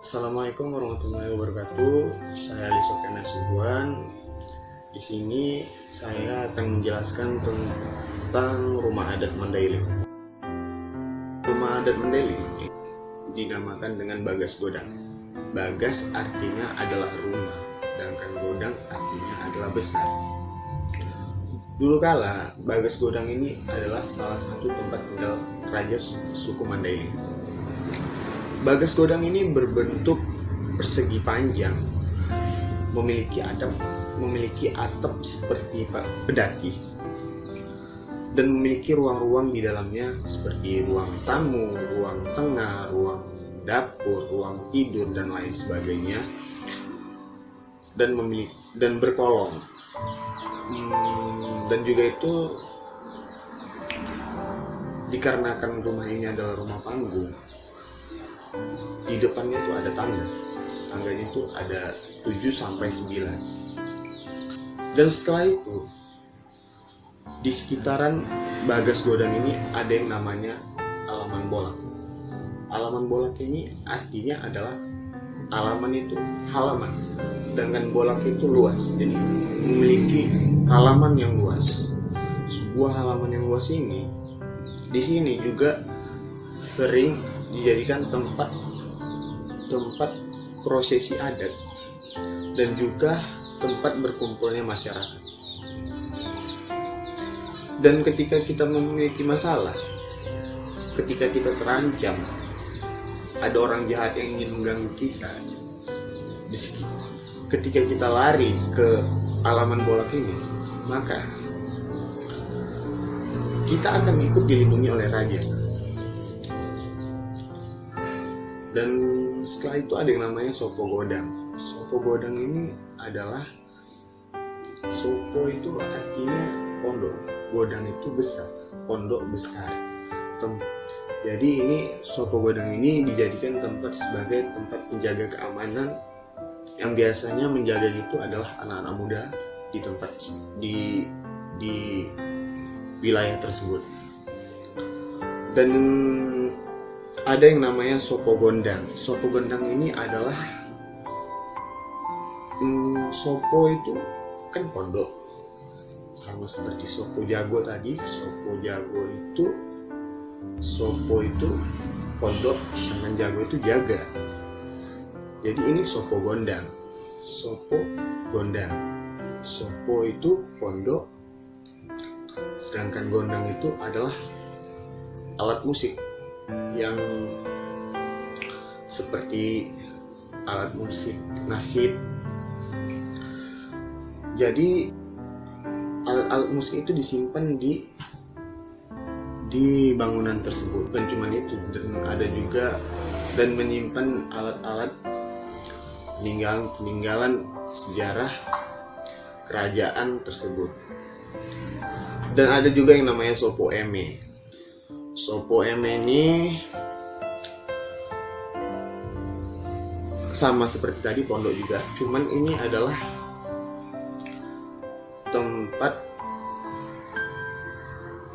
Assalamualaikum warahmatullahi wabarakatuh. Saya Ali Sofyan Nasubuan. Di sini saya akan menjelaskan tentang rumah adat Mandailing. Rumah adat Mandailing dinamakan dengan Bagas Godang. Bagas artinya adalah rumah, sedangkan Godang artinya adalah besar. Dulu kala, Bagas Godang ini adalah salah satu tempat tinggal raja suku Mandailing. Bagas Godang ini berbentuk persegi panjang, memiliki atap seperti pedati, dan memiliki ruang-ruang di dalamnya seperti ruang tamu, ruang tengah, ruang dapur, ruang tidur, dan lain sebagainya, dan berkolong. Dan juga itu dikarenakan rumah ini adalah rumah panggung, di depannya itu ada tangganya itu ada 7-9. Dan setelah itu di sekitaran Bagas Godang ini ada yang namanya Alaman Bolak. Alaman Bolak ini artinya adalah alaman itu halaman, sedangkan bolak itu luas, jadi memiliki halaman yang luas. Sebuah halaman yang luas ini di sini juga sering dijadikan tempat prosesi adat dan juga tempat berkumpulnya masyarakat. Dan ketika kita memiliki masalah, ketika kita terancam, ada orang jahat yang ingin mengganggu kita, ketika kita lari ke Alaman Bolak ini, maka kita akan ikut dilindungi oleh raja. Dan setelah itu ada yang namanya Sopo Godang. Sopo Godang ini adalah, Sopo itu artinya pondok, Godang itu besar, pondok besar. Jadi ini Sopo Godang ini dijadikan tempat sebagai tempat penjaga keamanan, yang biasanya menjaga itu adalah anak-anak muda di wilayah tersebut. Dan ada yang namanya Sopo Gondang. Sopo Gondang ini adalah Sopo itu kan pondok, sama seperti Sopo Jago tadi. Sopo itu pondok, sedangkan Jago itu jaga. Jadi ini Sopo Gondang. Sopo Gondang. Sopo itu pondok, sedangkan Gondang itu adalah alat musik yang seperti alat musik nasyid. Jadi alat-alat musik itu disimpan di bangunan tersebut. Dan cuma itu, dan ada juga dan menyimpan alat-alat peninggalan sejarah kerajaan tersebut. Dan ada juga yang namanya Sopo Eme. Sopo Eme ini sama seperti tadi, pondok juga, cuman ini adalah tempat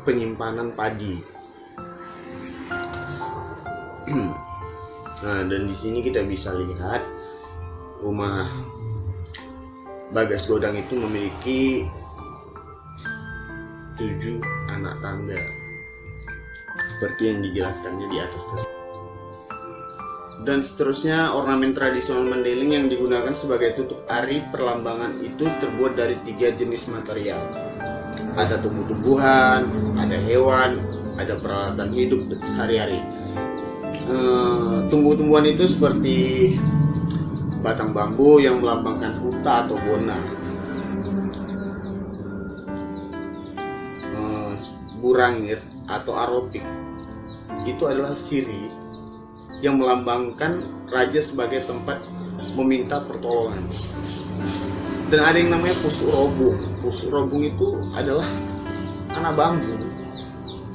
penyimpanan padi. Nah, dan di sini kita bisa lihat rumah Bagas Godang itu memiliki 7 anak tangga, seperti yang dijelaskannya di atas tadi. Dan seterusnya, ornamen tradisional Mandailing yang digunakan sebagai tutup ari perlambangan itu terbuat dari 3 jenis material. Ada tumbuh-tumbuhan, ada hewan, ada peralatan hidup sehari-hari. Tumbuh-tumbuhan itu seperti batang bambu yang melambangkan huta atau bona. Burangir atau aropik itu adalah siri yang melambangkan raja sebagai tempat meminta pertolongan. Dan ada yang namanya pusuk robung. Pusuk robung itu adalah anak bambu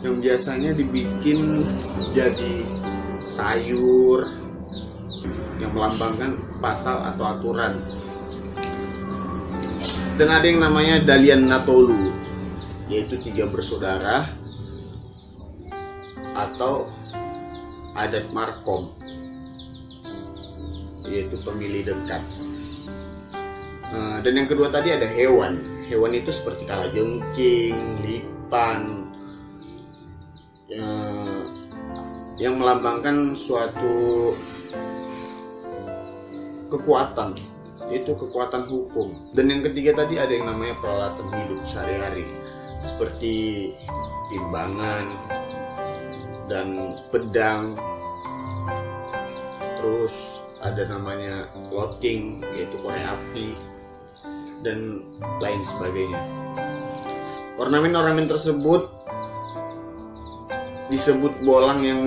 yang biasanya dibikin jadi sayur, yang melambangkan pasal atau aturan. Dan ada yang namanya Dalian Natolu, yaitu 3 bersaudara atau adat Markom. yaitu pemilih dekat. Dan yang kedua tadi ada hewan. Hewan itu seperti kalajengking, lipan, yang melambangkan suatu kekuatan, yaitu kekuatan hukum. Dan yang ketiga tadi ada yang namanya peralatan hidup sehari-hari, seperti timbangan dan pedang. Terus ada namanya loting, yaitu korek api, dan lain sebagainya. Ornamen-ornamen tersebut disebut bolang, yang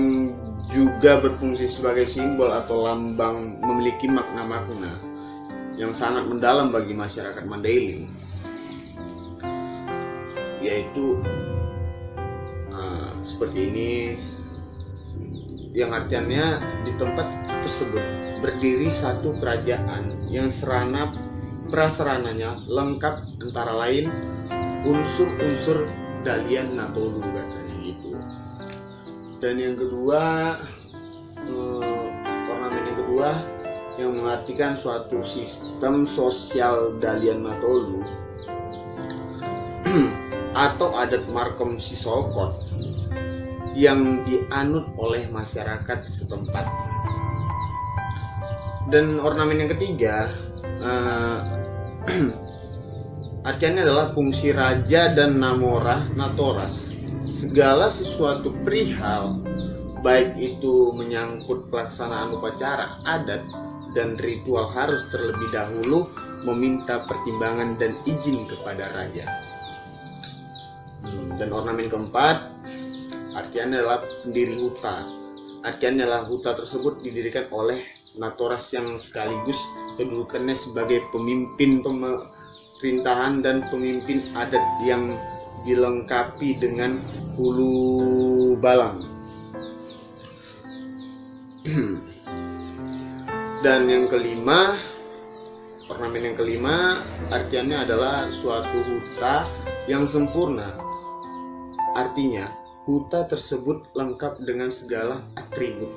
juga berfungsi sebagai simbol atau lambang, memiliki makna-makna yang sangat mendalam bagi masyarakat Mandailing, yaitu seperti ini, yang artiannya di tempat tersebut berdiri satu kerajaan yang serana prasarananya lengkap, antara lain unsur-unsur Dalian Natolu, katanya gitu. Dan yang kedua, ornamen yang kedua yang mengartikan suatu sistem sosial Dalian Natolu atau adat Markom Sisolkot yang dianut oleh masyarakat setempat. Dan ornamen yang ketiga, artiannya adalah fungsi raja dan namora natoras. Segala sesuatu perihal, baik itu menyangkut pelaksanaan upacara adat dan ritual, harus terlebih dahulu meminta pertimbangan dan izin kepada raja. Dan ornamen keempat, artiannya adalah pendiri huta. Artiannya adalah huta tersebut didirikan oleh natoras yang sekaligus kedudukannya sebagai pemimpin pemerintahan dan pemimpin adat, yang dilengkapi dengan hulu balang. Dan yang kelima, ornamen yang kelima, artiannya adalah suatu huta yang sempurna. Artinya huta tersebut lengkap dengan segala atribut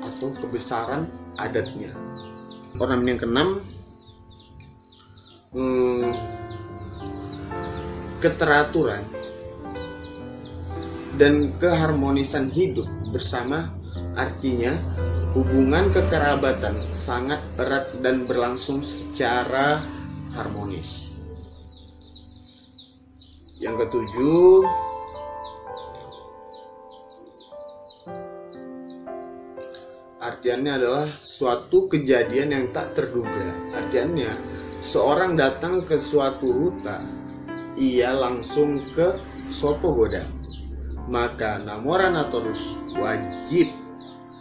atau kebesaran adatnya. Ornamen yang keenam, keteraturan dan keharmonisan hidup bersama. Artinya hubungan kekerabatan sangat erat dan berlangsung secara harmonis. Yang ketujuh, artiannya adalah suatu kejadian yang tak terduga. Artiannya seorang datang ke suatu huta, ia langsung ke Sopogoda, maka Namora Natorus wajib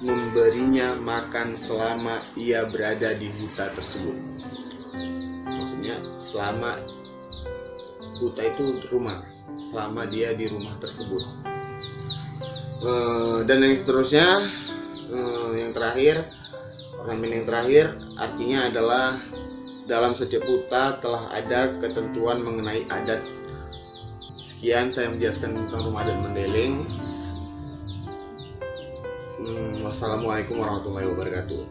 memberinya makan selama ia berada di huta tersebut. Maksudnya selama huta itu rumah, selama dia di rumah tersebut. Dan yang seterusnya, yang terakhir, ornamen yang terakhir artinya adalah dalam setiap huta telah ada ketentuan mengenai adat. Sekian saya menjelaskan tentang rumah adat Mandailing. Wassalamualaikum warahmatullahi wabarakatuh.